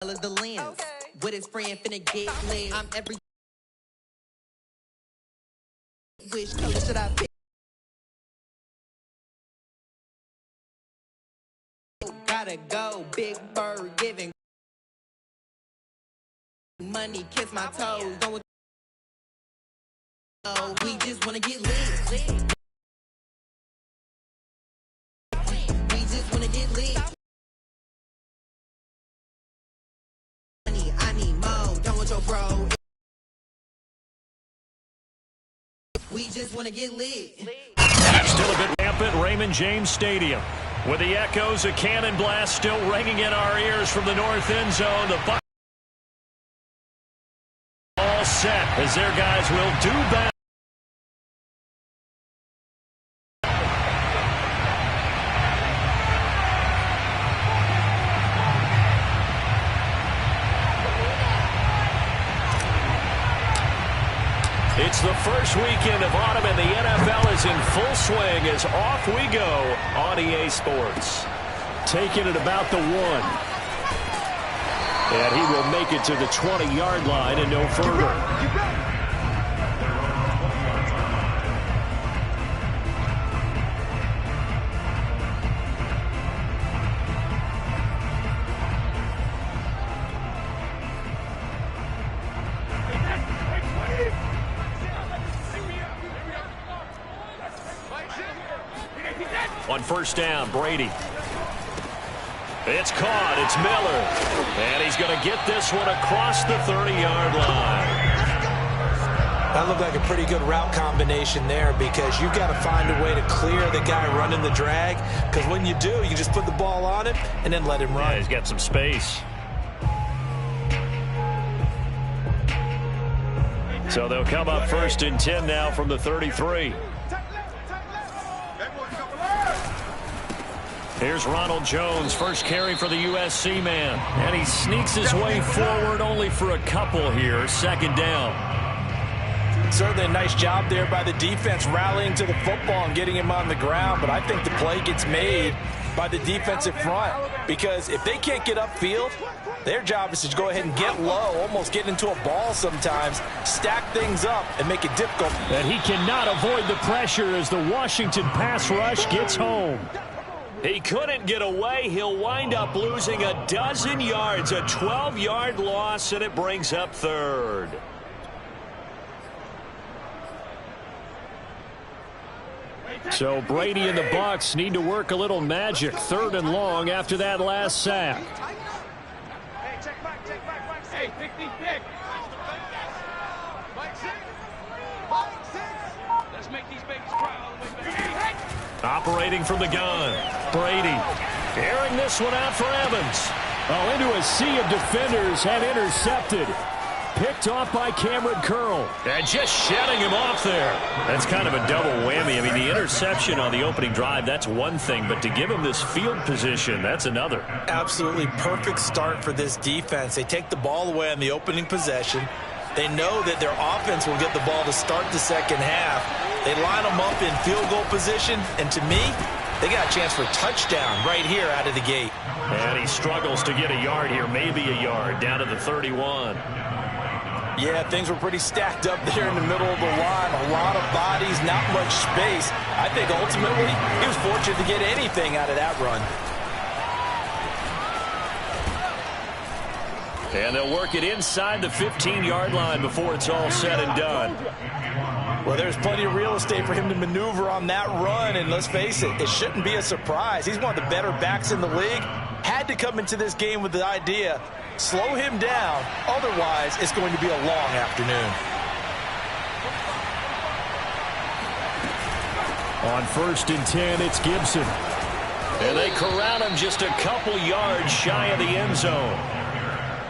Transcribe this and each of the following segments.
Is the lens. Okay. With his friend finna get lit. I'm every which color should I pick? Gotta go, Big Bird giving money, kiss my toes. Don't we just wanna get lit. We just wanna get lit. I need more, don't want your bro. We just wanna get lit. Still a bit rampant, Raymond James Stadium. With the echoes of cannon blast still ringing in our ears from the north end zone. The Bucs all set as their guys will do battle. It's the first weekend of autumn, and the NFL is in full swing as off we go on EA Sports. Taking it about the 1. And he will make it to the 20-yard line and no further. On first down, Brady. It's caught. It's Miller. And he's going to get this one across the 30-yard line. That looked like a pretty good route combination there because you've got to find a way to clear the guy running the drag, because when you do, you just put the ball on him and then let him run. Yeah, he's got some space. So they'll come up first and 10 now from the 33. Here's Ronald Jones, first carry for the USC man. And he sneaks his way forward only for a couple here. Second down. Certainly a nice job there by the defense rallying to the football and getting him on the ground. But I think the play gets made by the defensive front, because if they can't get upfield, their job is to go ahead and get low, almost get into a ball sometimes, stack things up, and make it difficult. And he cannot avoid the pressure as the Washington pass rush gets home. He couldn't get away. He'll wind up losing a dozen yards, a 12-yard loss, and it brings up third. So Brady and the Bucs need to work a little magic. Third and long after that last sack. Hey, check back. Hey, pick. Let's make these babies cry all the way back. Operating from the gun, Brady airing this one out for Evans. Oh, into a sea of defenders and intercepted. Picked off by Cameron Curl. And just shutting him off there. That's kind of a double whammy. I mean, the interception on the opening drive, that's one thing. But to give him this field position, that's another. Absolutely perfect start for this defense. They take the ball away on the opening possession. They know that their offense will get the ball to start the second half. They line them up in field goal position, and to me, they got a chance for a touchdown right here out of the gate. And he struggles to get a yard here, maybe a yard, down to the 31. Yeah, things were pretty stacked up there in the middle of the line. A lot of bodies, not much space. I think ultimately he was fortunate to get anything out of that run. And they'll work it inside the 15-yard line before it's all said and done. Well, there's plenty of real estate for him to maneuver on that run, and let's face it, it shouldn't be a surprise. He's one of the better backs in the league. Had to come into this game with the idea, slow him down, otherwise it's going to be a long afternoon. On first and 10, it's Gibson. And they corral him just a couple yards shy of the end zone.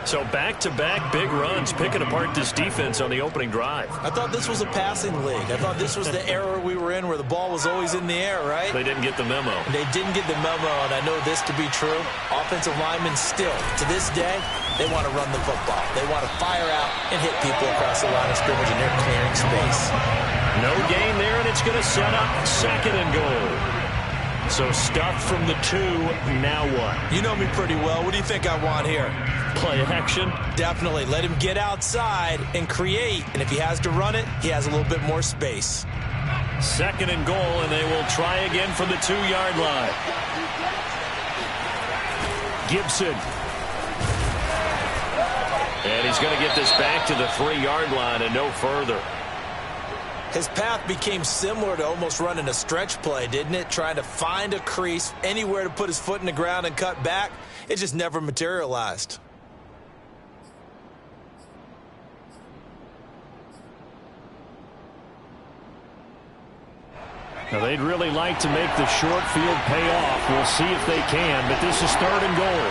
So back-to-back big runs, picking apart this defense on the opening drive. I thought this was a passing league. I thought this was the era we were in where the ball was always in the air, right? They didn't get the memo. They didn't get the memo, and I know this to be true. Offensive linemen still, to this day, they want to run the football. They want to fire out and hit people across the line of scrimmage, and they're clearing space. No gain there, and it's going to set up second and goal. So stuffed from the 2, now what? You know me pretty well. What do you think I want here? Play action? Definitely. Let him get outside and create. And if he has to run it, he has a little bit more space. 2nd and goal, and they will try again from the 2-yard line. Gibson. And he's going to get this back to the 3-yard line and no further. His path became similar to almost running a stretch play, didn't it? Trying to find a crease, anywhere to put his foot in the ground and cut back. It just never materialized. Now, they'd really like to make the short field pay off. We'll see if they can, but this is 3rd and goal.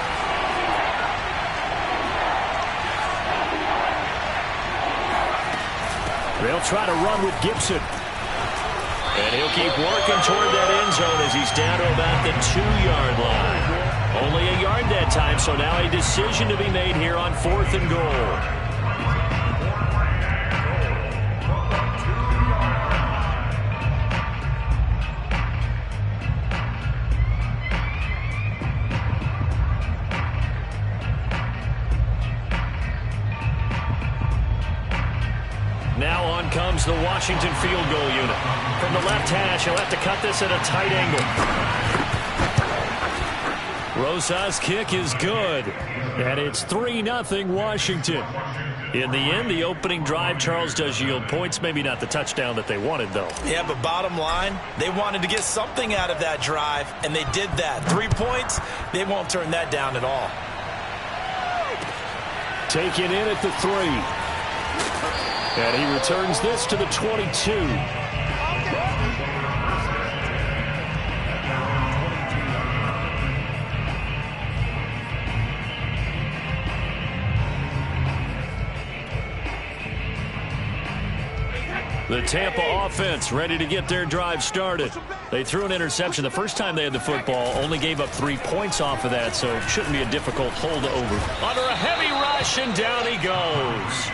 They'll try to run with Gibson. And he'll keep working toward that end zone as he's down to about the 2-yard line. Only a yard that time, so now a decision to be made here on 4th and goal. Now on comes the Washington field goal unit. From the left hash, he'll have to cut this at a tight angle. Rosas' kick is good. And it's 3-0 Washington. In the end, the opening drive, Charles, does yield points. Maybe not the touchdown that they wanted, though. Yeah, but bottom line, they wanted to get something out of that drive, and they did that. 3 points, they won't turn that down at all. Taken in at the 3. And he returns this to the 22. The Tampa offense ready to get their drive started. They threw an interception the first time they had the football, only gave up 3 points off of that, so it shouldn't be a difficult holdover. Under a heavy rush, and down he goes.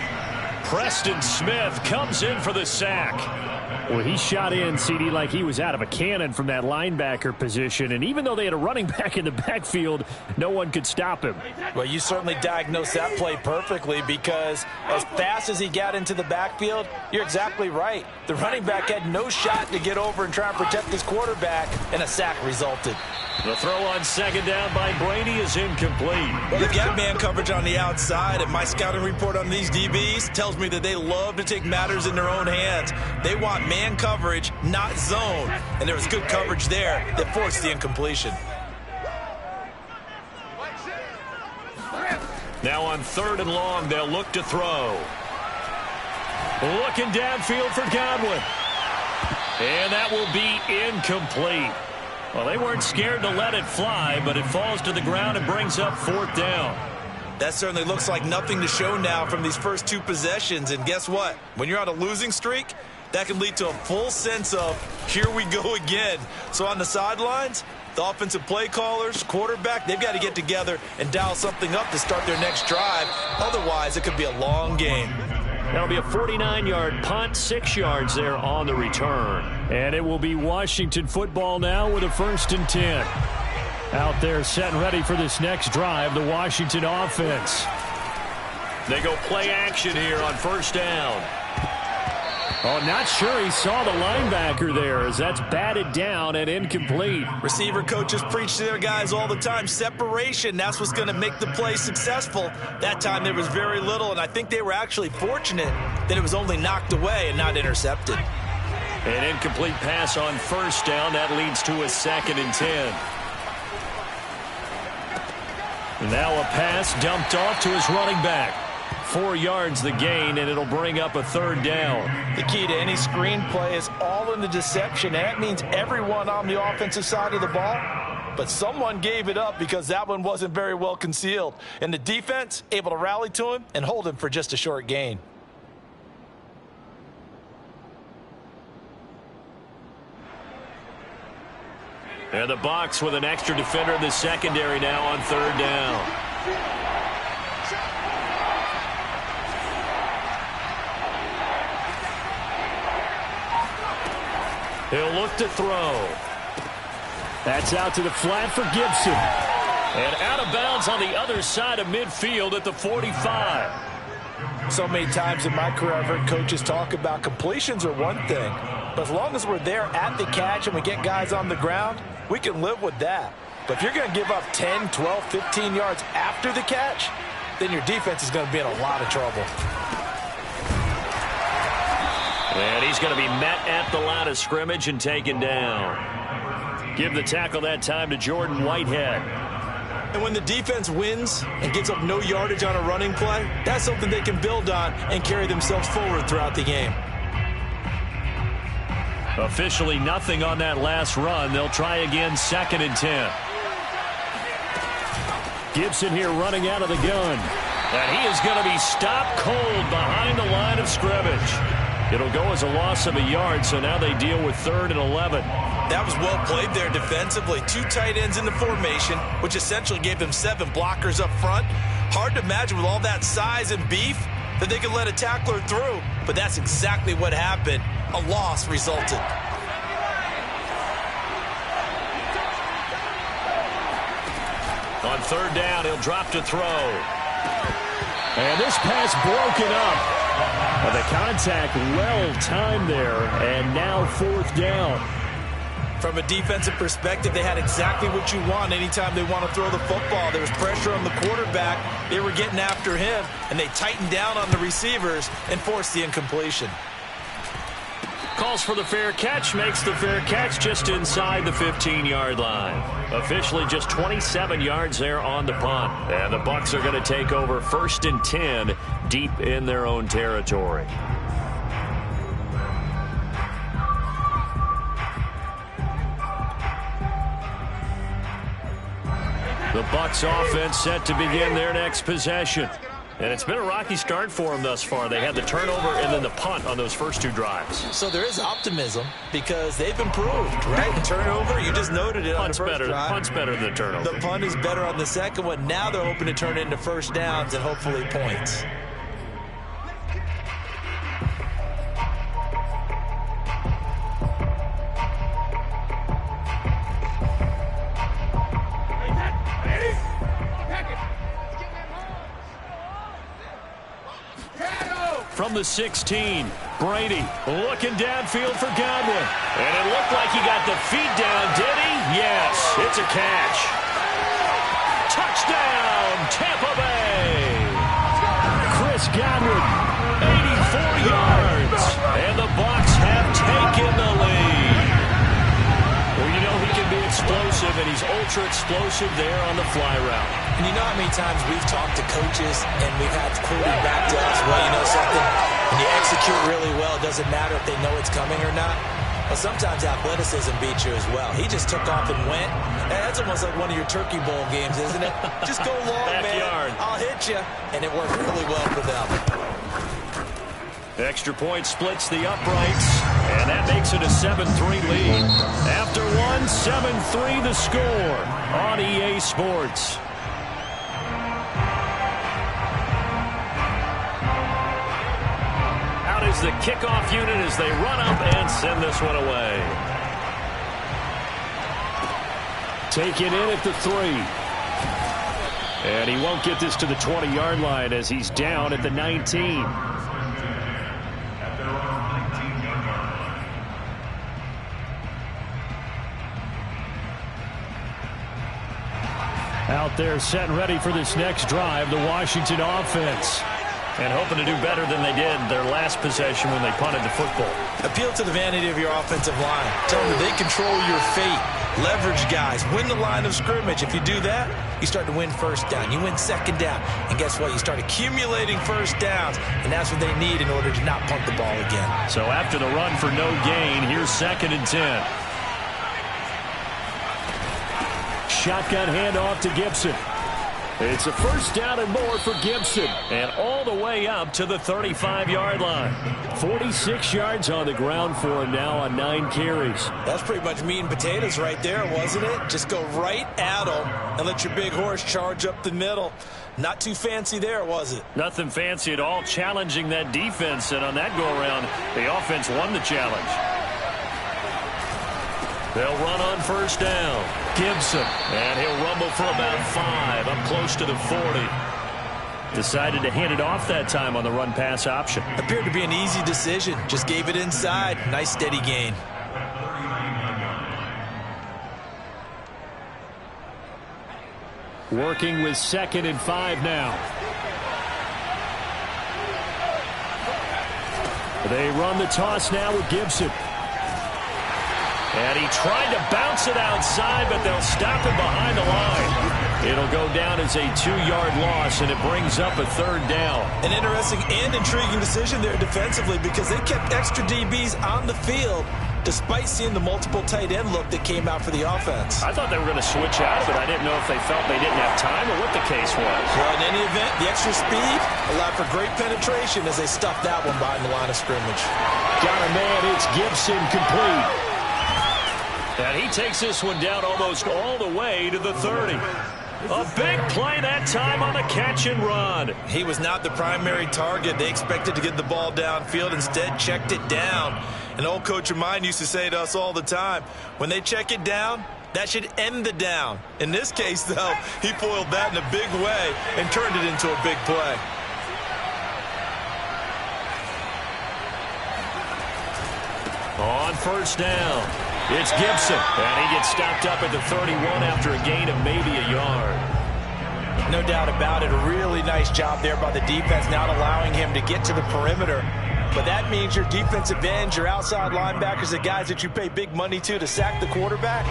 Preston Smith comes in for the sack. Well, he shot in, CD, like he was out of a cannon from that linebacker position. And even though they had a running back in the backfield, no one could stop him. Well, you certainly diagnosed that play perfectly, because as fast as he got into the backfield, you're exactly right. The running back had no shot to get over and try and protect his quarterback, and a sack resulted. The throw on 2nd down by Brady is incomplete. Well, they got man coverage on the outside, and my scouting report on these DBs tells me that they love to take matters in their own hands. They want man coverage, not zone, and there was good coverage there that forced the incompletion. Now on 3rd and long, they'll look to throw. Looking downfield for Godwin. And that will be incomplete. Well, they weren't scared to let it fly, but it falls to the ground and brings up 4th down. That certainly looks like nothing to show now from these first 2 possessions. And guess what? When you're on a losing streak, that can lead to a full sense of, here we go again. So on the sidelines, the offensive play callers, quarterback, they've got to get together and dial something up to start their next drive. Otherwise, it could be a long game. That'll be a 49-yard punt, 6 yards there on the return. And it will be Washington football now with a 1st and 10. Out there set and ready for this next drive, the Washington offense. They go play action here on 1st down. Oh, not sure he saw the linebacker there as that's batted down and incomplete. Receiver coaches preach to their guys all the time. Separation, that's what's going to make the play successful. That time there was very little, and I think they were actually fortunate that it was only knocked away and not intercepted. An incomplete pass on 1st down. That leads to a 2nd and 10. Now a pass dumped off to his running back. 4 yards the gain, and it'll bring up a 3rd down. The key to any screenplay is all in the deception, and that means everyone on the offensive side of the ball. But someone gave it up because that one wasn't very well concealed. And the defense able to rally to him and hold him for just a short gain. And the Bucs with an extra defender in the secondary now on 3rd down. He'll look to throw. That's out to the flat for Gibson. And out of bounds on the other side of midfield at the 45. So many times in my career I've heard coaches talk about completions are one thing, but as long as we're there at the catch and we get guys on the ground, we can live with that. But if you're going to give up 10, 12, 15 yards after the catch, then your defense is going to be in a lot of trouble. And he's going to be met at the line of scrimmage and taken down. Give the tackle that time to Jordan Whitehead. And when the defense wins and gives up no yardage on a running play, that's something they can build on and carry themselves forward throughout the game. Officially nothing on that last run. They'll try again, 2nd and 10. Gibson here running out of the gun. And he is going to be stopped cold behind the line of scrimmage. It'll go as a loss of a yard, so now they deal with 3rd and 11. That was well played there defensively. 2 tight ends in the formation, which essentially gave them 7 blockers up front. Hard to imagine with all that size and beef that they could let a tackler through, but that's exactly what happened. A loss resulted. On 3rd down, he'll drop to throw. And this pass broken up. The contact well-timed there, and now 4th down. From a defensive perspective, they had exactly what you want anytime they want to throw the football. There was pressure on the quarterback. They were getting after him, and they tightened down on the receivers and forced the incompletion. Calls for the fair catch, makes the fair catch just inside the 15-yard line. Officially just 27 yards there on the punt. And the Bucs are going to take over 1st and 10 deep in their own territory. The Bucs offense set to begin their next possession. And it's been a rocky start for them thus far. They had the turnover and then the punt on those first 2 drives. So there is optimism because they've improved, right? The turnover, you just noted it on the first drive. Punt's better than the turnover. The punt is better on the second one. Now they're hoping to turn it into first downs and hopefully points. From the 16, Brady looking downfield for Godwin. And it looked like he got the feet down, did he? Yes, it's a catch. Touchdown, Tampa Bay. Chris Godwin, 84 yards. And the Bucs have taken the lead. Well, you know he can be explosive, and he's ultra-explosive there on the fly route. And you know how many times we've talked to coaches and we've had quoted back to us, well, you know something, when you execute really well, it doesn't matter if they know it's coming or not. But sometimes athleticism beats you as well. He just took off and went. And that's almost like one of your Turkey Bowl games, isn't it? Just go long, Backyard. man. I'll hit you. And it worked really well for them. Extra point splits the uprights, and that makes it a 7-3 lead. After one, 7-3 the score on EA Sports. Out is the kickoff unit as they run up and send this one away. Taken in at the 3. And he won't get this to the 20-yard line as he's down at the 19. Out there set and ready for this next drive, the Washington offense. And hoping to do better than they did their last possession when they punted the football. Appeal to the vanity of your offensive line. Tell them that they control your fate. Leverage guys. Win the line of scrimmage. If you do that, you start to win first down. You win second down. And guess what? You start accumulating first downs. And that's what they need in order to not punt the ball again. So after the run for no gain, here's 2nd and 10. Shotgun handoff to Gibson. It's a first down and more for Gibson. And all the way up to the 35-yard line. 46 yards on the ground for him now on 9 carries. That's pretty much meat and potatoes right there, wasn't it? Just go right at them and let your big horse charge up the middle. Not too fancy there, was it? Nothing fancy at all, challenging that defense. And on that go-around, the offense won the challenge. They'll run on first down. Gibson, and he'll rumble for about 5, up close to the 40. Decided to hand it off that time on the run-pass option. Appeared to be an easy decision. Just gave it inside. Nice steady gain. Working with 2nd and 5 now. They run the toss now with Gibson. And he tried to bounce it outside, but they'll stop him behind the line. It'll go down as a 2-yard loss, and it brings up a 3rd down. An interesting and intriguing decision there defensively because they kept extra DBs on the field despite seeing the multiple tight end look that came out for the offense. I thought they were going to switch out of it. I didn't know if they felt they didn't have time or what the case was. Well, in any event, the extra speed allowed for great penetration as they stuffed that one behind the line of scrimmage. Got a man, it's Gibson, complete. And he takes this one down almost all the way to the 30. A big play that time on the catch and run. He was not the primary target. They expected to get the ball downfield. Instead, checked it down. An old coach of mine used to say to us all the time, when they check it down, that should end the down. In this case, though, he foiled that in a big way and turned it into a big play. On first down, it's Gibson, and he gets stopped up at the 31 after a gain of maybe a yard. No doubt about it. A really nice job there by the defense, not allowing him to get to the perimeter. But that means your defensive ends, your outside linebackers, the guys that you pay big money to sack the quarterback,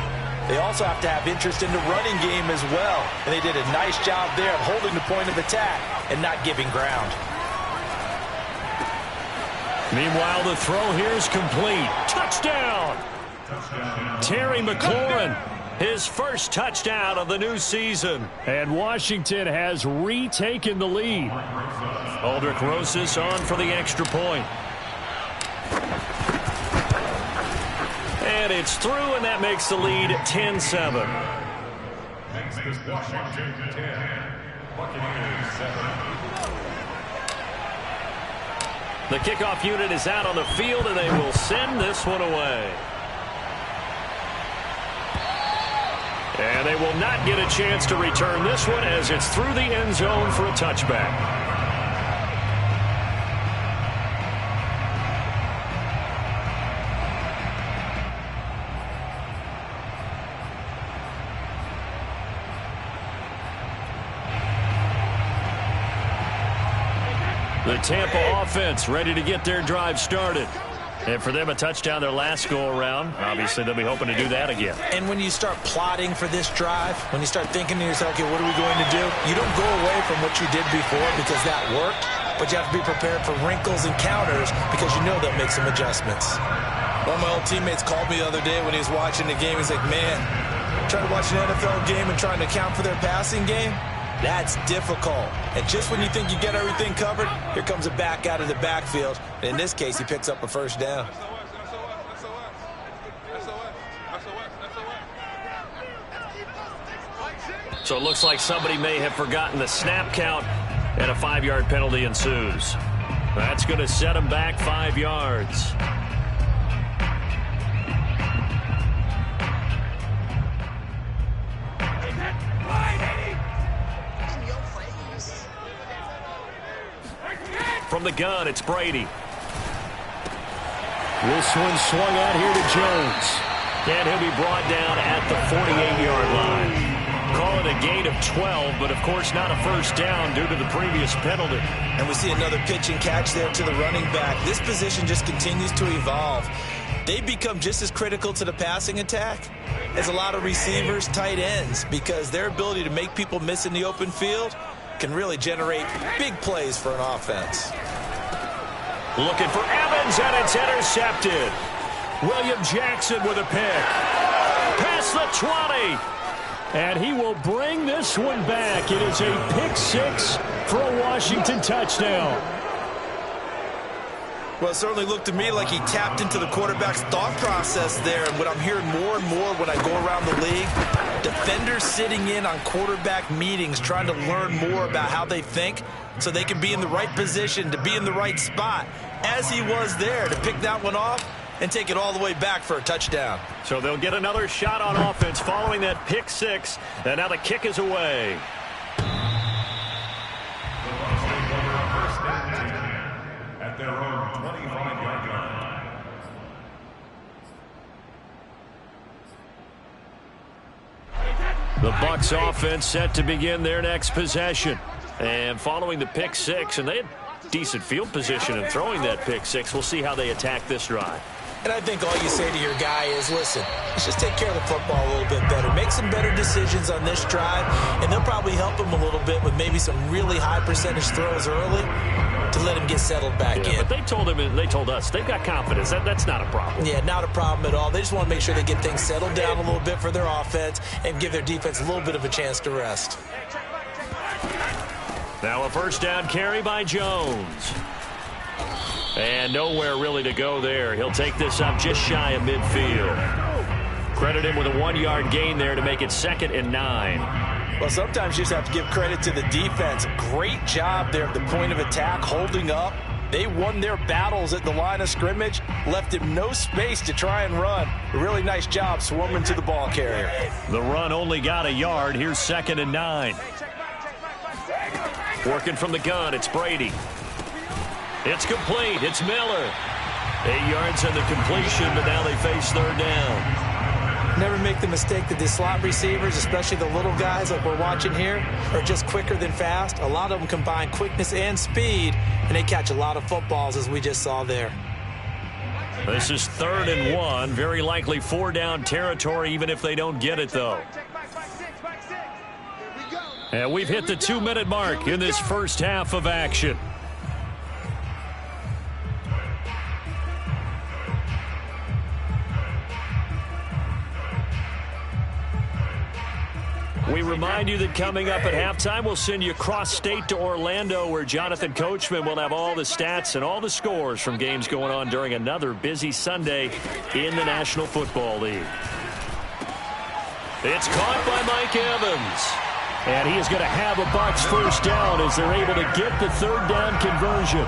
they also have to have interest in the running game as well. And they did a nice job there of holding the point of attack and not giving ground. Meanwhile, the throw here is complete. Touchdown! Terry McLaurin, his first touchdown of the new season. And Washington has retaken the lead. Aldrick Rosas on for the extra point. And it's through, and that makes the lead 10-7. Next is Washington 10, Buccaneers 7. The kickoff unit is out on the field, and they will send this one away. And they will not get a chance to return this one as it's through the end zone for a touchback. The Tampa offense ready to get their drive started. And for them, a touchdown their last go-around. Obviously, they'll be hoping to do that again. And when you start plotting for this drive, when you start thinking to yourself, okay, what are we going to do? You don't go away from what you did before because that worked, but you have to be prepared for wrinkles and counters because you know they'll make some adjustments. One of my old teammates called me the other day when he was watching the game. He's like, man, trying to watch an NFL game and trying to account for their passing game? That's difficult. And just when you think you get everything covered, here comes a back out of the backfield. And in this case, he picks up a first down. So it looks like somebody may have forgotten the snap count, and a 5-yard penalty ensues. That's going to set him back 5 yards. From the gun, it's Brady. This one swung out here to Jones. And he'll be brought down at the 48-yard line. Call it a gain of 12, but of course not a first down due to the previous penalty. And we see another pitch and catch there to the running back. This position just continues to evolve. They become just as critical to the passing attack as a lot of receivers, tight ends, because their ability to make people miss in the open field can really generate big plays for an offense. Looking for Evans, and it's intercepted. William Jackson with a pick. Past the 20. And he will bring this one back. It is a pick 6 for a Washington touchdown. Well, it certainly looked to me like he tapped into the quarterback's thought process there. And what I'm hearing more and more when I go around the league, defenders sitting in on quarterback meetings trying to learn more about how they think so they can be in the right position, to be in the right spot, as he was there, to pick that one off and take it all the way back for a touchdown. So they'll get another shot on offense following that pick six, and now the kick is away. At their own 25-yard line. The Bucs offense set to begin their next possession. And following the pick six, and they had decent field position in throwing that pick six. We'll see how they attack this drive. And I think all you say to your guy is, listen, let's just take care of the football a little bit better. Make some better decisions on this drive, and they'll probably help him a little bit with maybe some really high percentage throws early to let him get settled back in. But they told him and they told us they've got confidence. That's not a problem. Yeah, not a problem at all. They just want to make sure they get things settled down a little bit for their offense and give their defense a little bit of a chance to rest. Now a first down carry by Jones. And nowhere really to go there. He'll take this up just shy of midfield. Credit him with a 1-yard gain there to make it 2nd and 9. Well, sometimes you just have to give credit to the defense. Great job there at the point of attack, holding up. They won their battles at the line of scrimmage, left him no space to try and run. A really nice job swarming to the ball carrier. The run only got a yard. Here's 2nd and 9. Working from the gun, it's Brady. It's complete. It's Miller. 8 yards on the completion, but now they face 3rd down. Never make the mistake that the slot receivers, especially the little guys like we're watching here, are just quicker than fast. A lot of them combine quickness and speed, and they catch a lot of footballs, as we just saw there. This is 3rd and 1. Very likely 4-down territory, even if they don't get it, though. And we've hit the 2-minute mark in this first half of action. We remind you that coming up at halftime, we'll send you cross-state to Orlando, where Jonathan Coachman will have all the stats and all the scores from games going on during another busy Sunday in the National Football League. It's caught by Mike Evans. And he is going to have a Bucs first down as they're able to get the 3rd down conversion.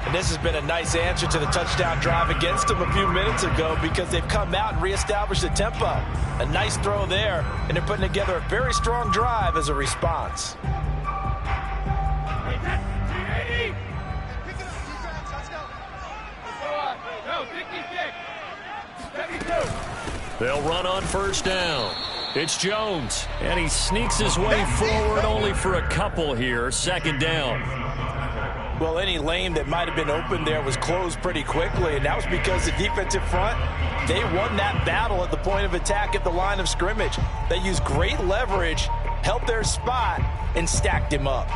And this has been a nice answer to the touchdown drive against them a few minutes ago, because they've come out and reestablished the tempo. A nice throw there, and they're putting together a very strong drive as a response. They'll run on first down. It's Jones, and he sneaks his way forward only for a couple here. 2nd down. Well, any lane that might have been open there was closed pretty quickly, and that was because the defensive front, they won that battle at the point of attack at the line of scrimmage. They used great leverage, held their spot, and stacked him up.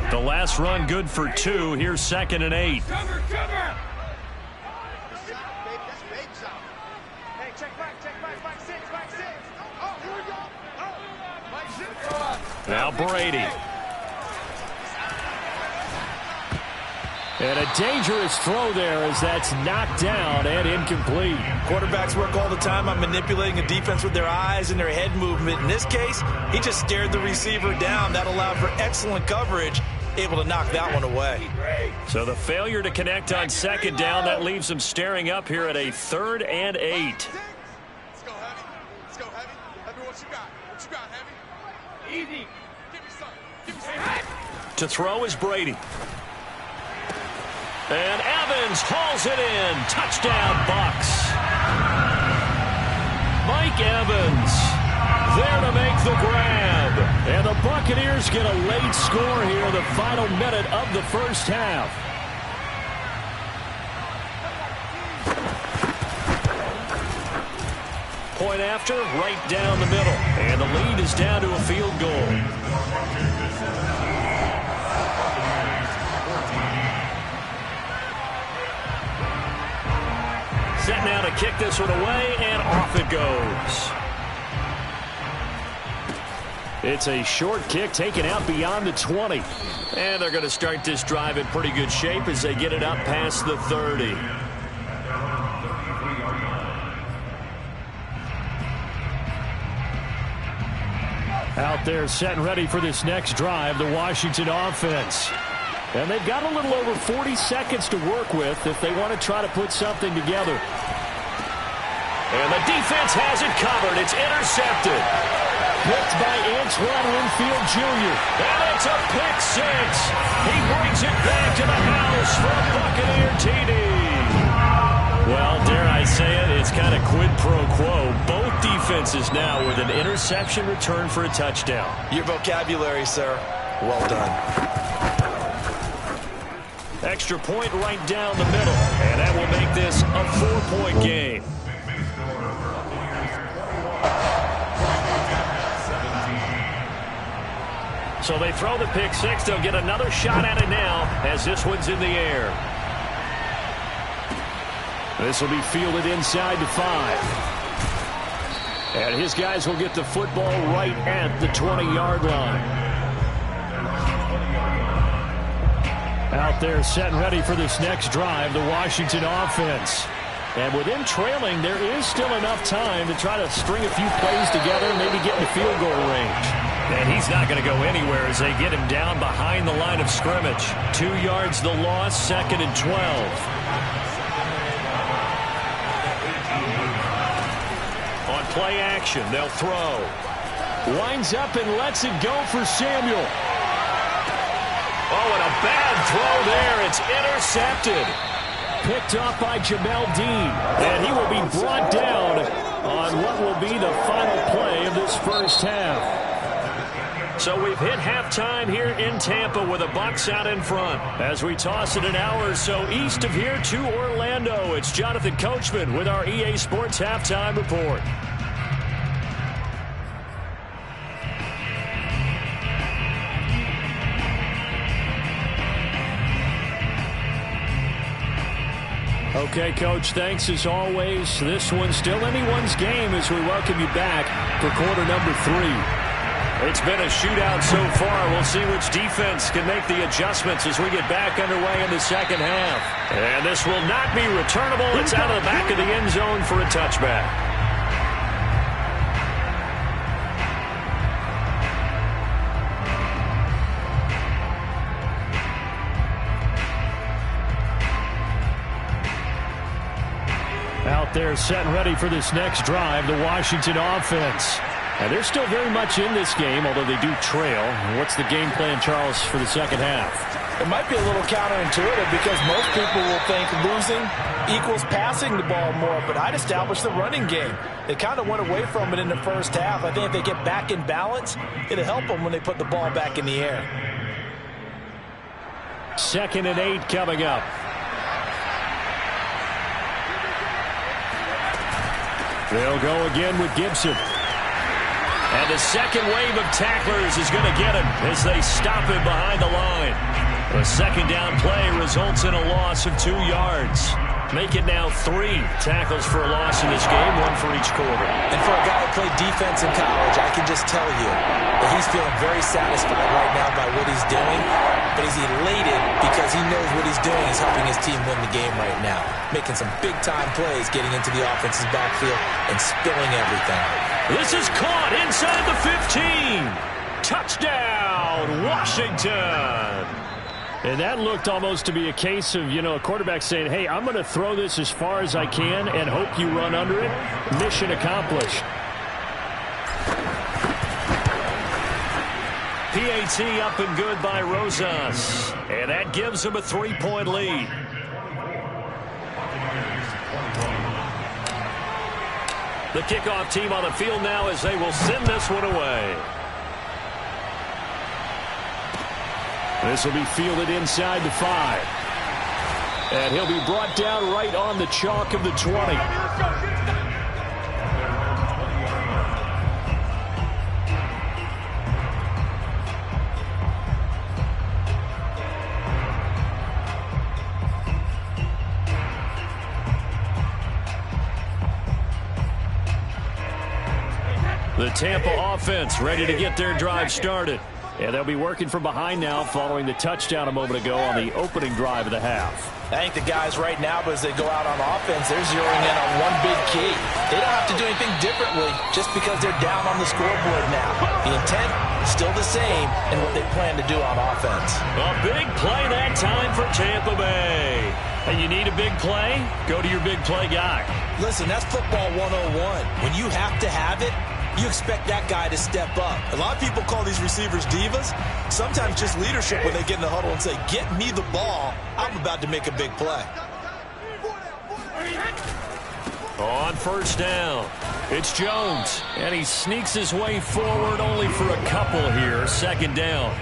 The last run good for 2. Here's 2nd and 8. Cover, cover! Hey, check back, back six. Oh, here we go. Oh, back six. Now Brady. And a dangerous throw there as that's knocked down and incomplete. Quarterbacks work all the time on manipulating a defense with their eyes and their head movement. In this case, he just stared the receiver down. That allowed for excellent coverage, able to knock that one away. So the failure to connect on 2nd down, that leaves him staring up here at a 3rd and 8. Let's go, Heavy. Let's go, Heavy. Heavy, what you got? What you got, Heavy? Easy. Give me some. Give me some. To throw is Brady. And Evans hauls it in. Touchdown, Bucs. Mike Evans there to make the grab. And the Buccaneers get a late score here in the final minute of the first half. Point after, right down the middle. And the lead is down to a field goal. Set now to kick this one away, and off it goes. It's a short kick taken out beyond the 20. And they're going to start this drive in pretty good shape as they get it up past the 30. Out there set and ready for this next drive, the Washington offense. And they've got a little over 40 seconds to work with if they want to try to put something together. And the defense has it covered. It's intercepted. Picked by Antoine Winfield Jr. And it's a pick six. He brings it back to the house for a Buccaneer TD. Well, dare I say it, it's kind of quid pro quo. Both defenses now with an interception return for a touchdown. Your vocabulary, sir. Well done. Extra point right down the middle. And that will make this a 4-point game. So they throw the pick six. They'll get another shot at it now as this one's in the air. This will be fielded inside the 5. And his guys will get the football right at the 20-yard line. Out there set and ready for this next drive, the Washington offense. And with them trailing, there is still enough time to try to string a few plays together and maybe get in the field goal range. And he's not going to go anywhere as they get him down behind the line of scrimmage. 2 yards the loss, 2nd and 12. On play action, they'll throw. Winds up and lets it go for Samuel. Oh, and a bad throw there. It's intercepted. Picked off by Jamel Dean. And he will be brought down on what will be the final play of this first half. So we've hit halftime here in Tampa with the Bucs out in front. As we toss it an hour or so east of here to Orlando, it's Jonathan Coachman with our EA Sports Halftime Report. Okay, Coach, thanks as always. This one's still anyone's game as we welcome you back for quarter number 3. It's been a shootout so far. We'll see which defense can make the adjustments as we get back underway in the second half. And this will not be returnable. It's out of the back of the end zone for a touchback. Out there set and ready for this next drive, the Washington offense. And they're still very much in this game, although they do trail. What's the game plan, Charles, for the second half? It might be a little counterintuitive because most people will think losing equals passing the ball more, but I'd establish the running game. They kind of went away from it in the first half. I think if they get back in balance, it'll help them when they put the ball back in the air. 2nd and 8 coming up. They'll go again with Gibson. And the second wave of tacklers is going to get him as they stop him behind the line. A second down play results in a loss of 2 yards. Make it now 3 tackles for a loss in this game, 1 for each quarter. And for a guy who played defense in college, I can just tell you that he's feeling very satisfied right now by what he's doing. But he's elated because he knows what he's doing is helping his team win the game right now. Making some big-time plays, getting into the offense's backfield and spilling everything. This is caught inside the 15. Touchdown, Washington. And that looked almost to be a case of, a quarterback saying, hey, I'm going to throw this as far as I can and hope you run under it. Mission accomplished. PAT up and good by Rosas. And that gives them a 3-point lead. The kickoff team on the field now as they will send this one away. This will be fielded inside the 5. And he'll be brought down right on the chalk of the 20. The Tampa offense ready to get their drive started. Yeah, they'll be working from behind now following the touchdown a moment ago on the opening drive of the half. I think the guys right now, as they go out on offense, they're zeroing in on one big key. They don't have to do anything differently just because they're down on the scoreboard now. The intent is still the same in what they plan to do on offense. A big play that time for Tampa Bay. And you need a big play? Go to your big play guy. Listen, that's football 101. When you have to have it, you expect that guy to step up. A lot of people call these receivers divas. Sometimes just leadership when they get in the huddle and say, get me the ball. I'm about to make a big play. On first down, it's Jones. And he sneaks his way forward only for a couple here. Second down.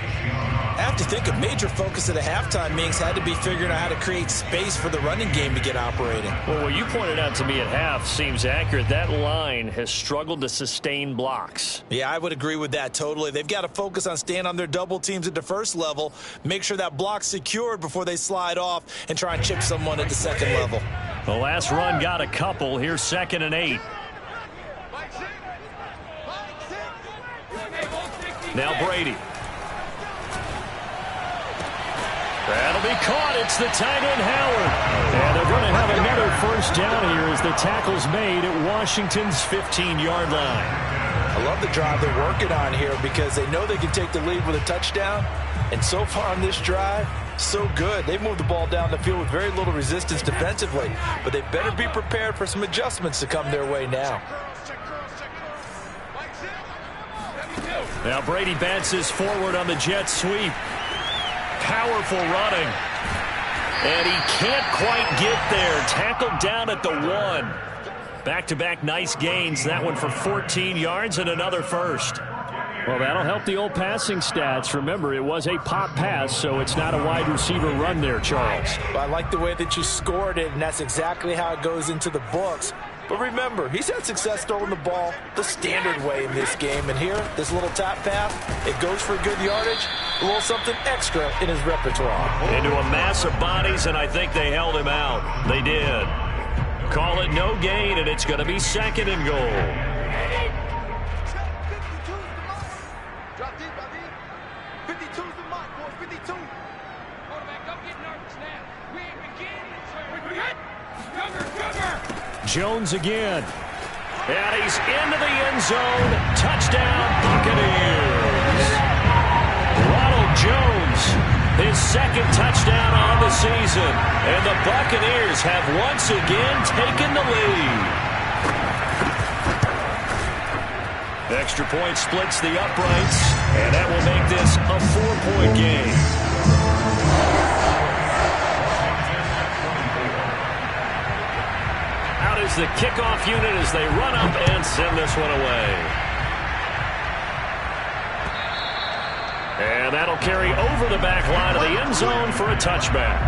I have to think a major focus at the halftime meetings had to be figuring out how to create space for the running game to get operating. Well, what you pointed out to me at half seems accurate. That line has struggled to sustain blocks. Yeah, I would agree with that totally. They've got to focus on staying on their double teams at the first level, make sure that block's secured before they slide off and try and chip someone at the second level. The last run got a couple. Here's 2nd and 8. Now Brady. That'll be caught. It's the tight end, Howard. And they're going to have another first down here as the tackle's made at Washington's 15-yard line. I love the drive they're working on here because they know they can take the lead with a touchdown. And so far on this drive, so good. They've moved the ball down the field with very little resistance defensively. But they better be prepared for some adjustments to come their way now. Now Brady bounces forward on the jet sweep. Powerful running. And he can't quite get there. Tackled down at the 1. Back-to-back nice gains. That one for 14 yards and another first. Well, that'll help the old passing stats. Remember, it was a pop pass, so it's not a wide receiver run there, Charles. Well, I like the way that you scored it, and that's exactly how it goes into the books. But remember, he's had success throwing the ball the standard way in this game. And here, this little tap pass, it goes for good yardage, a little something extra in his repertoire. Into a mass of bodies, and I think they held him out. They did. Call it no gain, and it's going to be 2nd and goal. Jones again. And he's into the end zone. Touchdown, Buccaneers. Ronald Jones, his 2nd touchdown on the season. And the Buccaneers have once again taken the lead. Extra point splits the uprights. And that will make this a 4-point game. Is the kickoff unit as they run up and send this one away. And that'll carry over the back line of the end zone for a touchback.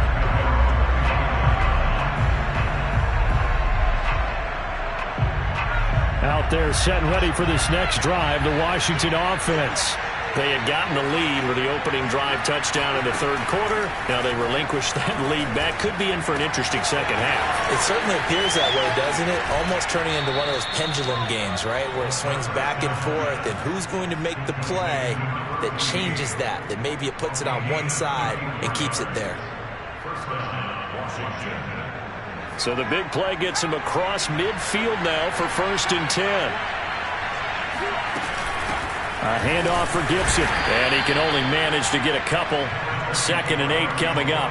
Out there set and ready for this next drive, the Washington offense. They had gotten the lead with the opening drive touchdown in the 3rd quarter. Now they relinquished that lead back. Could be in for an interesting second half. It certainly appears that way, doesn't it? Almost turning into one of those pendulum games, right? Where it swings back and forth. And who's going to make the play that changes that? That maybe it puts it on one side and keeps it there. So the big play gets him across midfield now for 1st and 10. A handoff for Gibson. And he can only manage to get a couple. 2nd and 8 coming up.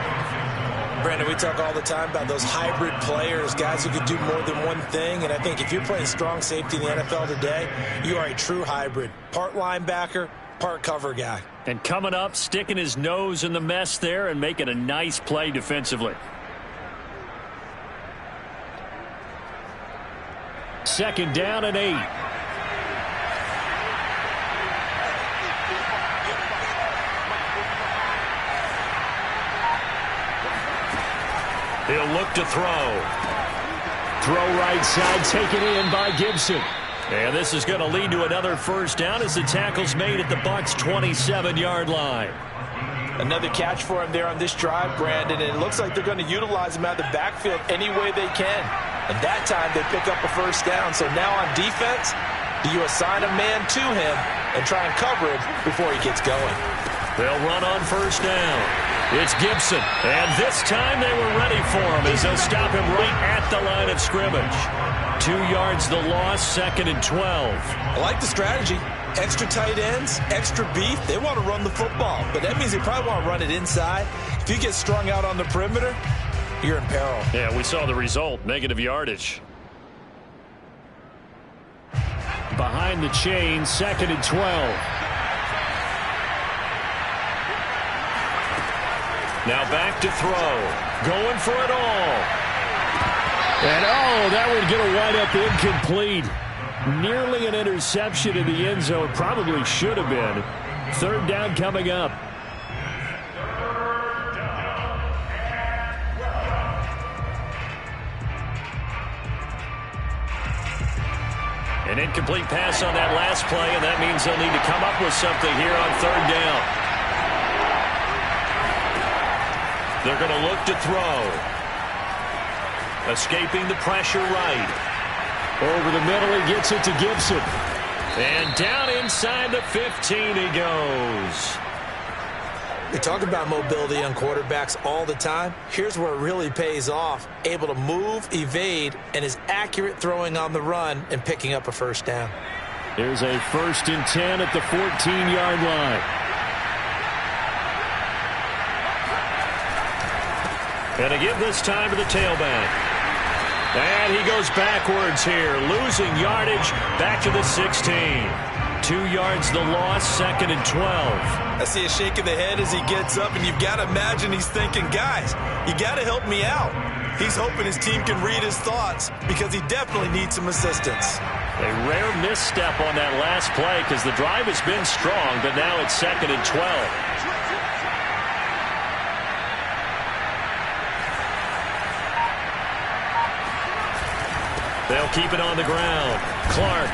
Brandon, we talk all the time about those hybrid players, guys who can do more than one thing. And I think if you're playing strong safety in the NFL today, you are a true hybrid. Part linebacker, part cover guy. And coming up, sticking his nose in the mess there and making a nice play defensively. 2nd down and 8. He'll look to throw. Throw right side, taken in by Gibson. And this is going to lead to another first down as the tackle's made at the Bucs' 27-yard line. Another catch for him there on this drive, Brandon, and it looks like they're going to utilize him out of the backfield any way they can. And that time they pick up a first down. So now on defense, Do you assign a man to him and try and cover him before he gets going? They'll run on first down. It's Gibson. And this time they were ready for him as they'll stop him right at the line of scrimmage. 2 yards the loss, 2nd and 12. I like the strategy. Extra tight ends, extra beef. They want to run the football, but that means they probably want to run it inside. If you get strung out on the perimeter, you're in peril. Yeah, we saw the result, negative yardage. Behind the chain, 2nd and 12. Now back to throw. Going for it all. And that would get a wind up incomplete. Nearly an interception in the end zone. Probably should have been. 3rd down coming up. An incomplete pass on that last play, and that means they'll need to come up with something here on 3rd down. They're going to look to throw. Escaping the pressure right. Over the middle, he gets it to Gibson. And down inside the 15 he goes. We talk about mobility on quarterbacks all the time. Here's where it really pays off. Able to move, evade, and is accurate throwing on the run and picking up a first down. There's a 1st and 10 at the 14-yard line. And again this time to the tailback. And he goes backwards here, losing yardage back to the 16. 2 yards the loss, 2nd and 12. I see a shake of the head as he gets up, and you've got to imagine he's thinking, guys, you got to help me out. He's hoping his team can read his thoughts because he definitely needs some assistance. A rare misstep on that last play because the drive has been strong, but now it's 2nd and 12. They'll keep it on the ground. Clark.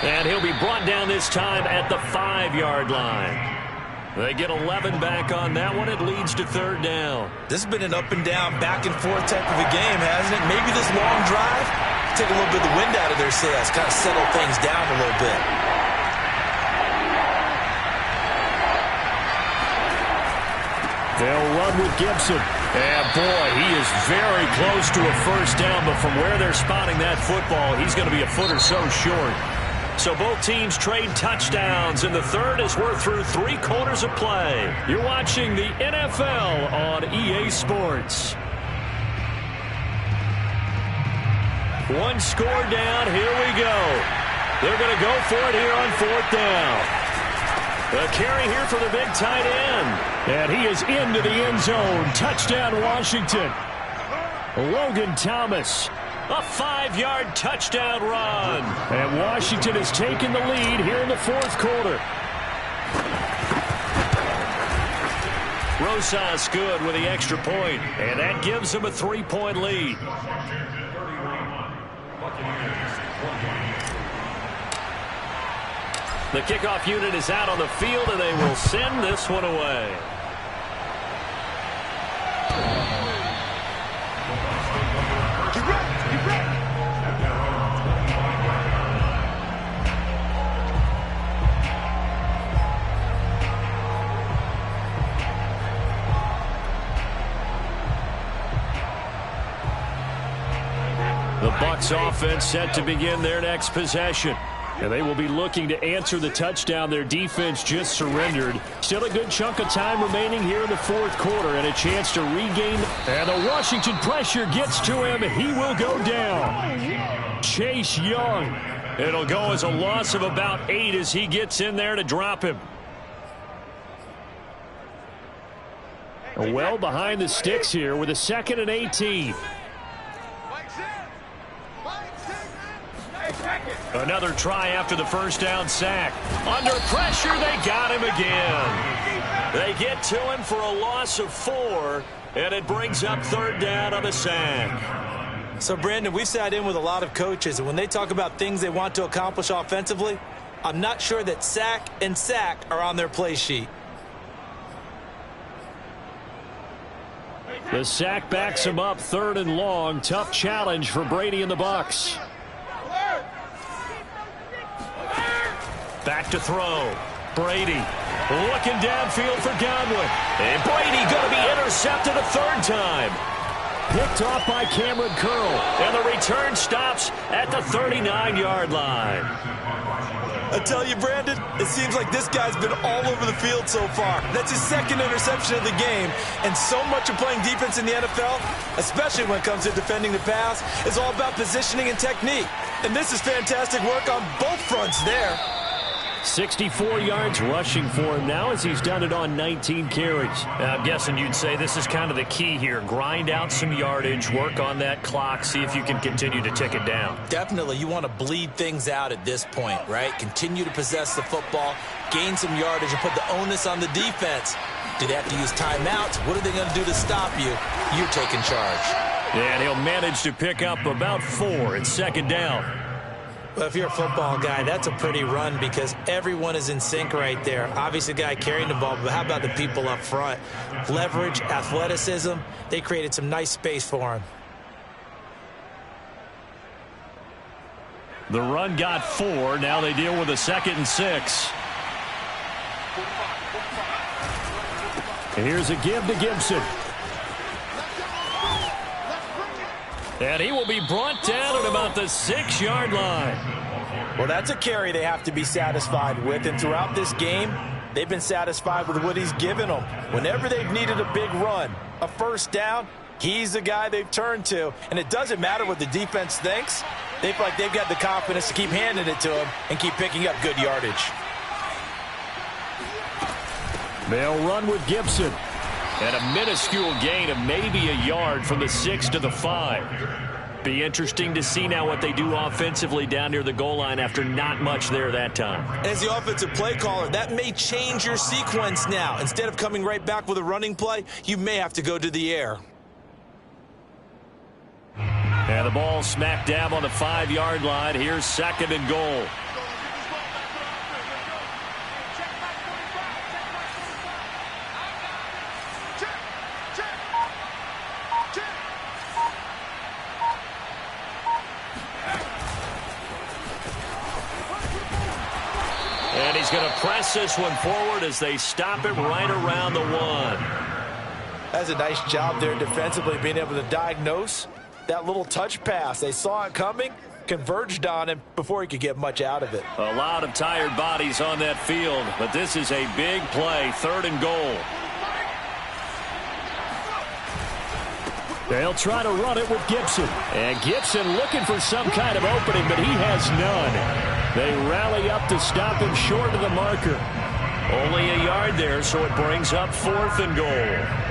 And he'll be brought down this time at the 5-yard line. They get 11 back on that one. It leads to 3rd down. This has been an up and down, back and forth type of a game, hasn't it? Maybe this long drive, take a little bit of the wind out of their sails, kind of settle things down a little bit. They'll run with Gibson. And boy, he is very close to a first down, but from where they're spotting that football, he's going to be a foot or so short. So both teams trade touchdowns, and the third as we're through 3 quarters of play. You're watching the NFL on EA Sports. 1 score down, here we go. They're going to go for it here on 4th down. The carry here for the big tight end. And he is into the end zone. Touchdown, Washington. Logan Thomas. A 5-yard touchdown run. And Washington has taken the lead here in the 4th quarter. Rosas good with the extra point. And that gives them a 3-point lead. The kickoff unit is out on the field, and they will send this one away. The Bucs offense set to begin their next possession. And they will be looking to answer the touchdown their defense just surrendered. Still a good chunk of time remaining here in the 4th quarter and a chance to regain. And the Washington pressure gets to him. He will go down. Chase Young. It'll go as a loss of about 8 as he gets in there to drop him. Well behind the sticks here with a 2nd and 18. Another try after the first down sack. Under pressure, they got him again. They get to him for a loss of 4, and it brings up 3rd down on the sack. So, Brandon, we've sat in with a lot of coaches, and when they talk about things they want to accomplish offensively, I'm not sure that sack and sack are on their play sheet. The sack backs him up, 3rd and long. Tough challenge for Brady and the Bucs. Back to throw. Brady looking downfield for Godwin. And Brady going to be intercepted a third time. Picked off by Cameron Curl. And the return stops at the 39-yard line. I tell you, Brandon, it seems like this guy's been all over the field so far. That's his second interception of the game. And so much of playing defense in the NFL, especially when it comes to defending the pass, is all about positioning and technique. And this is fantastic work on both fronts there. 64 yards rushing for him now as he's done it on 19 carries. I'm guessing you'd say this is kind of the key here. Grind out some yardage, work on that clock, see if you can continue to tick it down. Definitely, you want to bleed things out at this point, right? Continue to possess the football, gain some yardage, and put the onus on the defense. Do they have to use timeouts? What are they going to do to stop you? You're taking charge. And he'll manage to pick up about 4 at second down. Well, if you're a football guy, that's a pretty run because everyone is in sync right there. Obviously, the guy carrying the ball, but how about the people up front? Leverage, athleticism, they created some nice space for him. The run got 4. Now they deal with a 2nd and 6. And here's a give to Gibson. And he will be brought down at about the 6-yard line. Well, that's a carry they have to be satisfied with. And throughout this game, they've been satisfied with what he's given them. Whenever they've needed a big run, a first down, he's the guy they've turned to. And it doesn't matter what the defense thinks. They feel like they've got the confidence to keep handing it to him and keep picking up good yardage. They'll run with Gibson. And a minuscule gain of maybe a yard from the 6 to the 5. Be interesting to see now what they do offensively down near the goal line after not much there that time. As the offensive play caller, that may change your sequence now. Instead of coming right back with a running play, you may have to go to the air. And the ball smack dab on the 5-yard line. Here's 2nd and goal. And he's going to press this one forward as they stop it right around the 1. That's a nice job there defensively, being able to diagnose that little touch pass. They saw it coming, converged on him before he could get much out of it. A lot of tired bodies on that field, but this is a big play, 3rd and goal. They'll try to run it with Gibson. And Gibson looking for some kind of opening, but he has none. They rally up to stop him short of the marker. Only a yard there, so it brings up 4th and goal.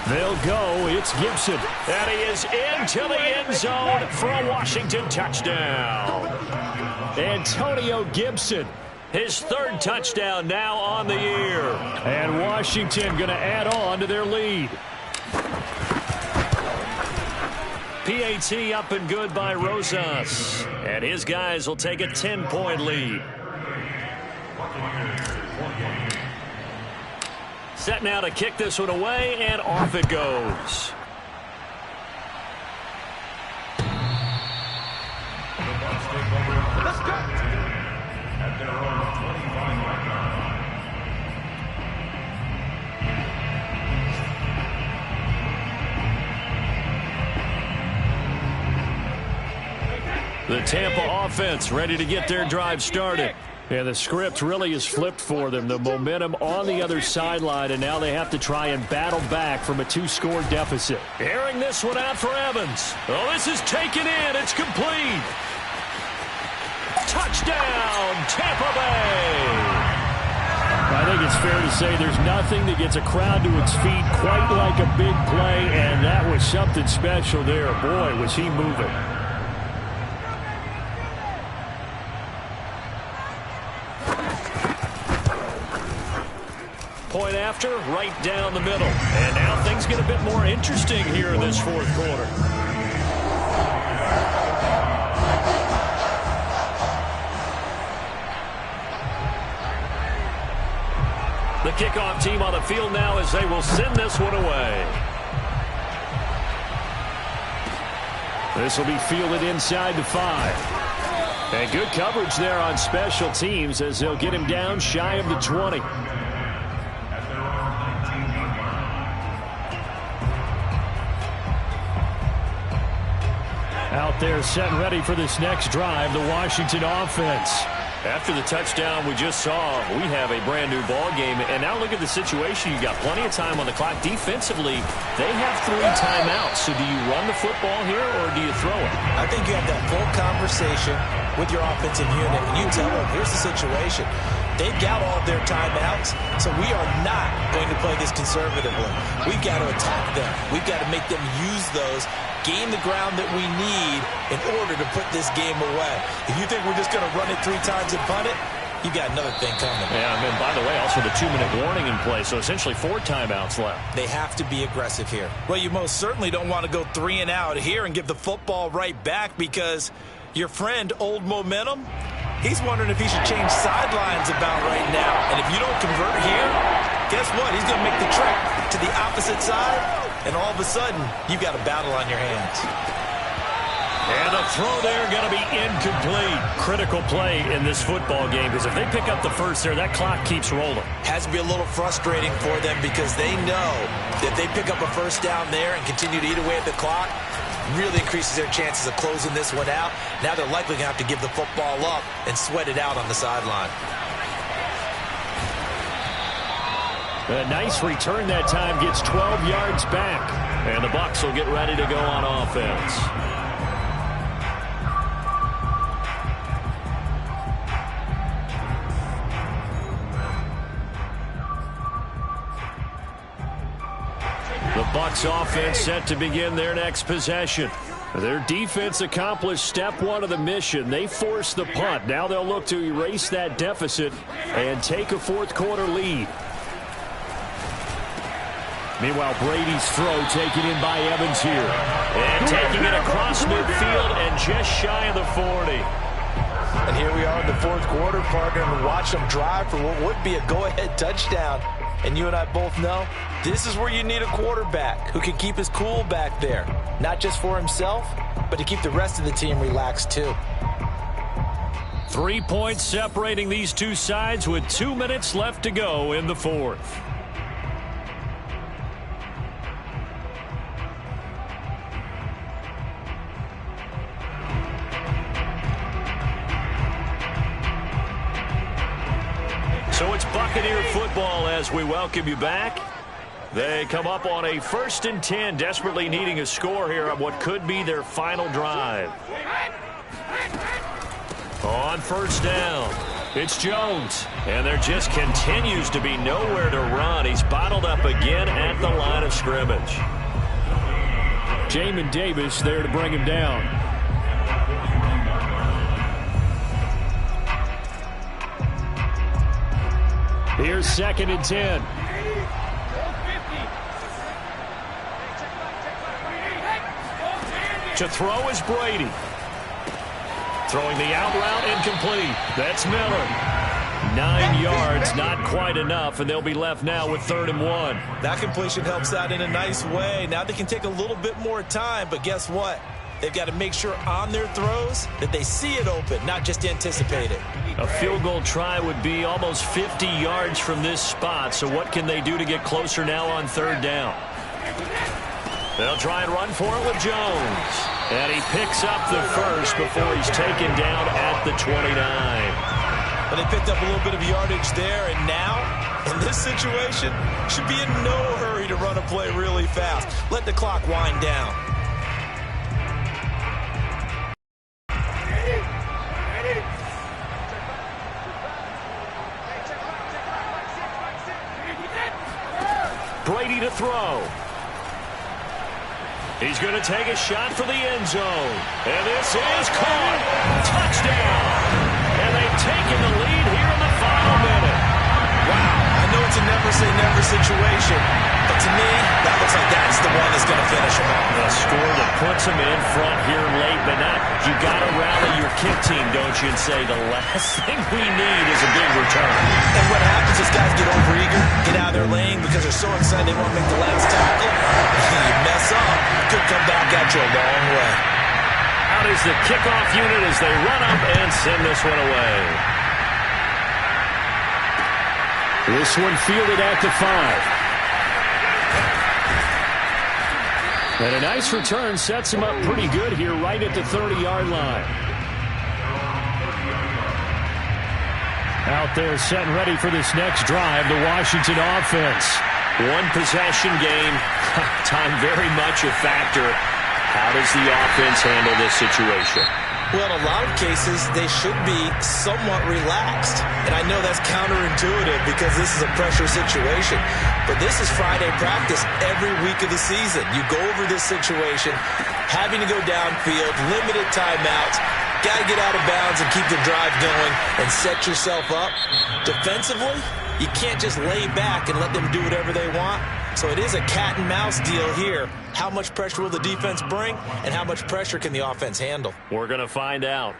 They'll go. It's Gibson. And he is into the end zone for a Washington touchdown. Antonio Gibson, his 3rd touchdown now on the year. And Washington going to add on to their lead. PAT up and good by Rosas. And his guys will take a 10-point lead. Set now to kick this one away, and off it goes. Let's go. At their own 25-yard line. The Tampa offense ready to get their drive started. Yeah, the script really is flipped for them. The momentum on the other sideline, and now they have to try and battle back from a 2-score deficit. Airing this one out for Evans. Oh, this is taken in. It's complete. Touchdown, Tampa Bay. I think it's fair to say there's nothing that gets a crowd to its feet quite like a big play, and that was something special there. Boy, was he moving. Point after, right down the middle. And now things get a bit more interesting here in this 4th quarter. The kickoff team on the field now as they will send this one away. This will be fielded inside the 5. And good coverage there on special teams as they'll get him down shy of the 20. At their own 19-yard line. Out there set and ready for this next drive, the Washington offense. After the touchdown we just saw, we have a brand new ball game. And now look at the situation. You've got plenty of time on the clock. Defensively, they have 3 timeouts. So do you run the football here or do you throw it? I think you have that full conversation with your offensive unit, and you tell them, here's the situation. They've got all of their timeouts, so we are not going to play this conservatively. We've got to attack them. We've got to make them use those, gain the ground that we need in order to put this game away. If you think we're just going to run it 3 times and punt it, you got another thing coming. Yeah, and by the way, also the 2-minute warning in play, so essentially 4 timeouts left. They have to be aggressive here. Well, you most certainly don't want to go 3 and out here and give the football right back, because your friend, Old Momentum, he's wondering if he should change sidelines about right now. And if you don't convert here, guess what? He's going to make the trek to the opposite side, and all of a sudden, you've got a battle on your hands. And the throw there going to be incomplete. Critical play in this football game, because if they pick up the first there, that clock keeps rolling. Has to be a little frustrating for them, because they know that if they pick up a first down there and continue to eat away at the clock, really increases their chances of closing this one out. Now they're likely going to have to give the football up and sweat it out on the sideline. A nice return that time, gets 12 yards back. And the Bucs will get ready to go on offense. The Bucs offense set to begin their next possession. Their defense accomplished step 1 of the mission. They forced the punt. Now they'll look to erase that deficit and take a 4th quarter lead. Meanwhile, Brady's throw taken in by Evans here. And taking it across midfield and just shy of the 40. And here we are in the 4th quarter, partner, and watch them drive for what would be a go-ahead touchdown. And you and I both know this is where you need a quarterback who can keep his cool back there. Not just for himself, but to keep the rest of the team relaxed too. 3 points separating these two sides with 2 minutes left to go in the 4th. So it's Buccaneer football as we welcome you back. They come up on a 1st and 10, desperately needing a score here on what could be their final drive. On 1st down, it's Jones. And there just continues to be nowhere to run. He's bottled up again at the line of scrimmage. Jamin Davis there to bring him down. Here's 2nd and 10. To throw is Brady. Throwing the out route, incomplete. That's Miller. 9 yards, not quite enough, and they'll be left now with 3rd and 1. That completion helps out in a nice way. Now they can take a little bit more time, but guess what? They've got to make sure on their throws that they see it open, not just anticipate it. A field goal try would be almost 50 yards from this spot, so what can they do to get closer now on 3rd down? They'll try and run for it with Jones. And he picks up the first before he's taken down at the 29. But they picked up a little bit of yardage there, and now, in this situation, should be in no hurry to run a play really fast. Let the clock wind down. Brady to throw. He's going to take a shot for the end zone. And this is caught. Touchdown. And they've taken the lead here in the final minute. Wow, I know it's a never-say-never situation. But to me, that looks like that's the one that's going to finish him off. A score that puts him in front here late, but not. You got to rally your kick team, don't you, and say the last thing we need is a big return. And what happens is guys get overeager, get out of their lane because they're so excited they want to make the last tackle. You mess up, could come back at you a long way. Out is the kickoff unit as they run up and send this one away. This one fielded at the 5. And a nice return sets him up pretty good here right at the 30-yard line. Out there set and ready for this next drive, the Washington offense. One possession game, time very much a factor. How does the offense handle this situation? Well, in a lot of cases, they should be somewhat relaxed. And I know that's counterintuitive because this is a pressure situation. But this is Friday practice every week of the season. You go over this situation, having to go downfield, limited timeouts, got to get out of bounds and keep the drive going and set yourself up. Defensively, you can't just lay back and let them do whatever they want. So it is a cat and mouse deal here. How much pressure will the defense bring, and how much pressure can the offense handle? We're going to find out.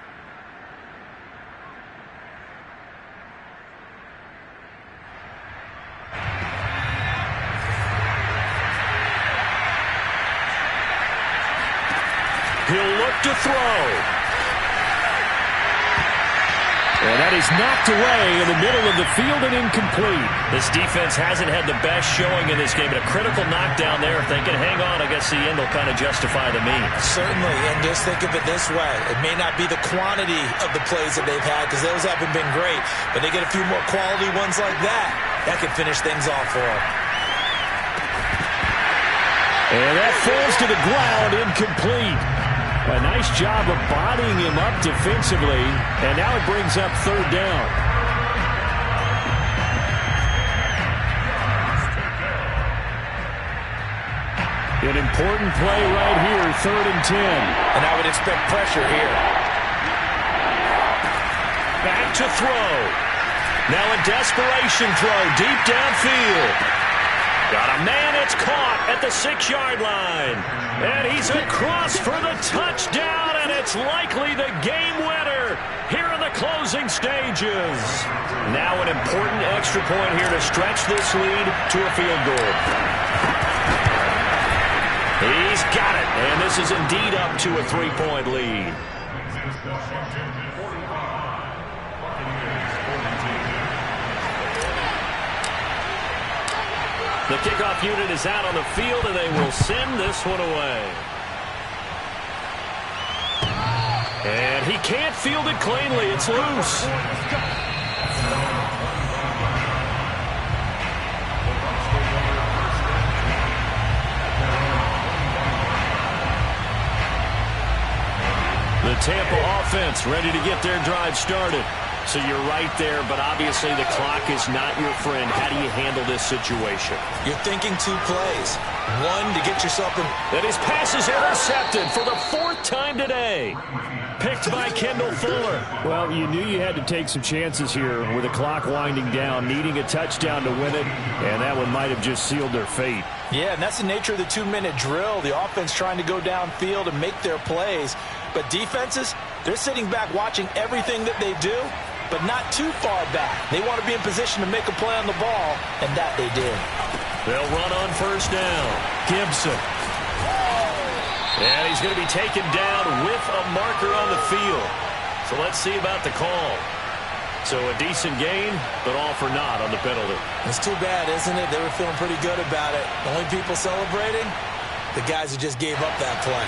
He'll look to throw. And that is knocked away in the middle of the field and incomplete. This defense hasn't had the best showing in this game, but a critical knockdown there. If they can hang on, I guess the end will kind of justify the means. Certainly, and just think of it this way. It may not be the quantity of the plays that they've had because those haven't been great, but they get a few more quality ones like that. That could finish things off for them. And that falls to the ground, incomplete. A nice job of bodying him up defensively, and now it brings up third down. An important play right here, 3rd and 10. And I would expect pressure here. Back to throw. Now a desperation throw deep downfield. Got a man, it's caught at the 6-yard line. And he's across for the touchdown, and it's likely the game winner here in the closing stages. Now an important extra point here to stretch this lead to a field goal. He's got it, and this is indeed up to a 3-point lead. The kickoff unit is out on the field, and they will send this one away. And he can't field it cleanly. It's loose. The Tampa offense ready to get their drive started. So you're right there, but obviously the clock is not your friend. How do you handle this situation? You're thinking 2 plays. One, to get yourself in. And his pass is intercepted for the 4th time today. Picked by Kendall Fuller. Well, you knew you had to take some chances here with the clock winding down, needing a touchdown to win it, and that one might have just sealed their fate. Yeah, and that's the nature of the 2-minute drill. The offense trying to go downfield and make their plays. But defenses, they're sitting back watching everything that they do, but not too far back. They want to be in position to make a play on the ball, and that they did. They'll run on first down. Gibson. And he's going to be taken down with a marker on the field. So let's see about the call. So a decent gain, but all for naught on the penalty. It's too bad, isn't it? They were feeling pretty good about it. The only people celebrating, the guys who just gave up that play.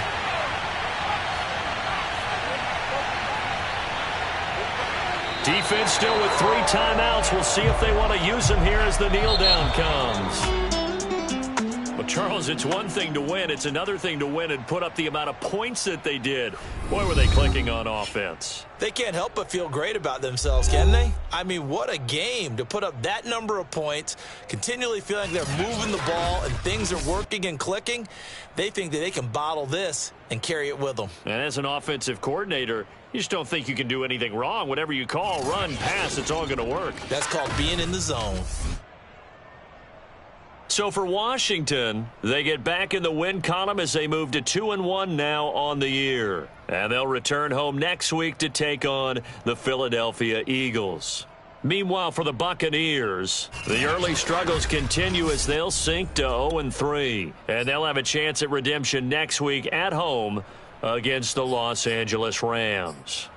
Defense still with 3 timeouts. We'll see if they want to use them here as the kneel down comes. Well, Charles, it's one thing to win. It's another thing to win and put up the amount of points that they did. Boy, were they clicking on offense. They can't help but feel great about themselves, can they? I mean, what a game to put up that number of points, continually feeling they're moving the ball and things are working and clicking. They think that they can bottle this and carry it with them. And as an offensive coordinator, you just don't think you can do anything wrong. Whatever you call, run, pass, it's all going to work. That's called being in the zone. So for Washington, they get back in the win column as they move to 2-1 now on the year. And they'll return home next week to take on the Philadelphia Eagles. Meanwhile, for the Buccaneers, the early struggles continue as they'll sink to 0-3. And they'll have a chance at redemption next week at home against the Los Angeles Rams.